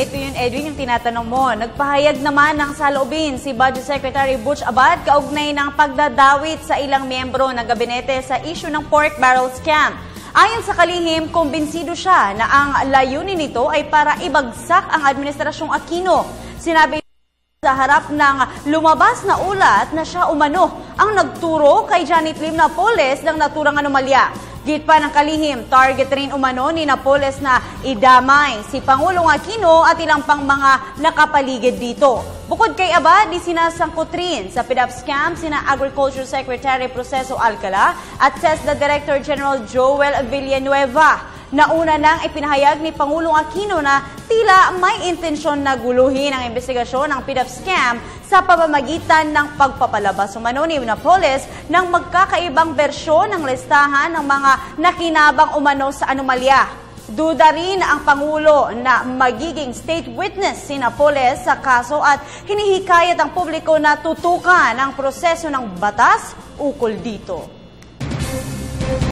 Ito yun, Edwin, yung tinatanong mo. Nagpahayag naman ng saloobin si Budget Secretary Butch Abad kaugnay ng pagdadawit sa ilang miyembro ng gabinete sa issue ng pork barrel scam. Ayon sa kalihim, kumbinsido siya na ang layunin nito ay para ibagsak ang Administrasyong Aquino. Sinabi sa harap ng lumabas na ulat na siya umano ang nagturo kay Janet Lim Napoles ng naturang anomalya. Git pa ng kalihim, target rin umano ni Napoles na idamay si Pangulong Aquino at ilang pang mga nakapaligid dito. Bukod kay Abad, sinasangkot rin sa PDAP scam sina Agriculture Secretary Proceso Alcala at CESDA Director General Joel Villanueva. Nauna nang ipinahayag ni Pangulong Aquino na tila may intensyon na guluhin ang investigasyon ng PDAP scam sa pamamagitan ng pagpapalabas umano ni Napoles ng magkakaibang bersyon ng listahan ng mga nakinabang umano sa anomalya. Duda rin ang Pangulo na magiging state witness si Napoles sa kaso at hinihikayat ang publiko na tutukan ang proseso ng batas ukol dito.